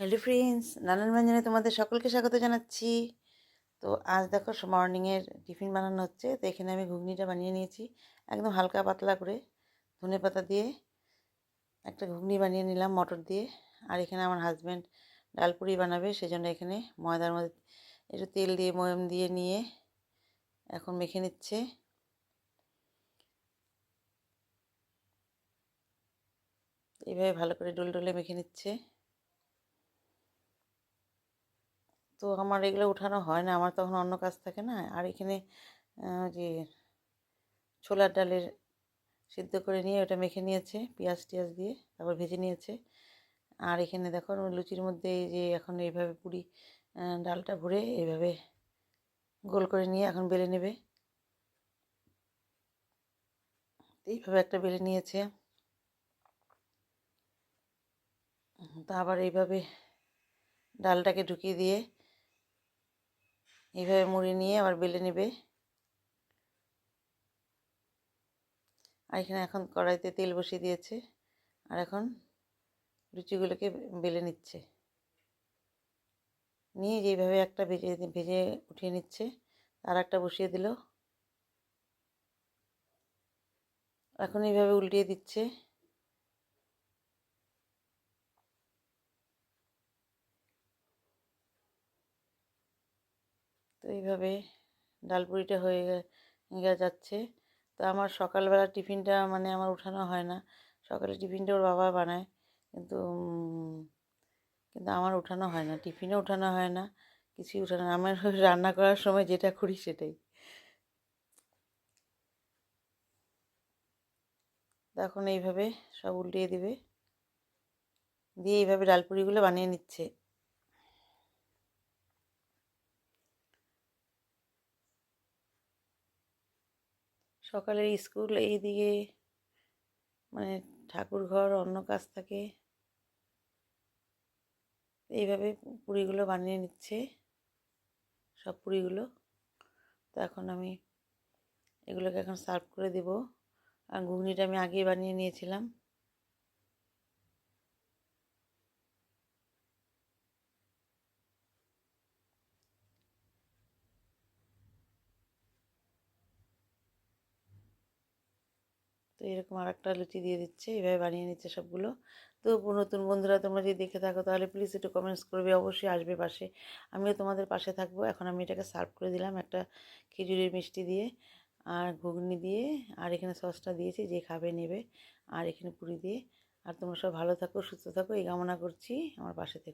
Hello friends, নানান ব্যঞ্জনে তোমাদের সকলকে স্বাগত জানাচ্ছি। তো আজ দেখো মর্নিংয়ের টিফিন বানানো হচ্ছে। তো এখানে আমি ঘুগনিটা বানিয়ে নিয়েছি একদম হালকা পাতলা করে, ধনেপাতা দিয়ে একটা ঘুগনি বানিয়ে নিলাম মটর দিয়ে। আর এখানে আমার হাজব্যান্ড ডাল পুরি বানাবে, সেজন্য এখানে ময়দার মধ্যে একটু তেল দিয়ে ময়াম দিয়ে নিয়ে এখন মেখে নিচ্ছে। এইভাবে ভালো করে ডোল ডোলে মেখে নিচ্ছে। তো আমার এগুলো উঠানো হয় না, আমার তখন অন্য কাজ থাকে না। আর এখানে যে ছোলার ডালের সিদ্ধ করে নিয়ে ওটা মেখে নিয়েছে পেঁয়াজ টিয়াজ দিয়ে, তারপর ভেজে নিয়েছে। আর এখানে দেখো লুচির মধ্যে এই যে এখন এইভাবে পুরি ডালটা ভরে এইভাবে গোল করে নিয়ে এখন বেলে নেবে। এইভাবে একটা বেলে নিয়েছে। তা আবার এইভাবে ডালটাকে ঢুকিয়ে দিয়ে এইভাবে মুড়ে নিয়ে আবার বেলে নেবে। আর এখানে এখন কড়াইতে তেল বসিয়ে দিয়েছে, আর এখন লুচিগুলোকে বেলে নিচ্ছে। নিয়ে যেইভাবে একটা ভেজে ভেজে উঠিয়ে নিচ্ছে, আর একটা বসিয়ে দিল। এখন এইভাবে উল্টিয়ে দিচ্ছে। তো এইভাবে ডাল পুরিটা হয়ে যাচ্ছে। তো আমার সকালবেলা টিফিনটা মানে আমার উঠানো হয় না, সকালে টিফিনটা ওর বাবা বানায়, কিন্তু কিন্তু আমার উঠানো হয় না, টিফিনও উঠানো হয় না, কিছুই উঠানো হয় না। আমার রান্না করার সময় যেটা করি সেটাই। তো এখন এইভাবে সব উল্টিয়ে দিবে, দিয়ে এইভাবে ডাল পুরিগুলো বানিয়ে নিচ্ছে। সকালের স্কুল এইদিকে, মানে ঠাকুর ঘর অন্য কাজ থাকে, এইভাবে পুরিগুলো বানিয়ে নিচ্ছে সব পুরিগুলো। তো এখন আমি এগুলোকে এখন সার্ভ করে দেব। আর ঘুগনিটা আমি আগেই বানিয়ে নিয়েছিলাম। তো এরকম আর একটা লুচি দিয়ে দিচ্ছে, এইভাবে বানিয়ে নিচ্ছে সবগুলো। তো নতুন বন্ধুরা তোমরা যদি দেখে থাকো তাহলে প্লিজ একটু কমেন্টস করবে, অবশ্যই আসবে পাশে, আমিও তোমাদের পাশে থাকবো। এখন আমি এটাকে সার্ভ করে দিলাম একটা খেজুরের মিষ্টি দিয়ে আর ঘুগনি দিয়ে, আর এখানে সসটা দিয়েছি, যে খাবে নেবে, আর এখানে পুরি দিয়ে। আর তোমরা সব ভালো থাকো, সুস্থ থাকো এই কামনা করছি, আমার পাশে থেকে।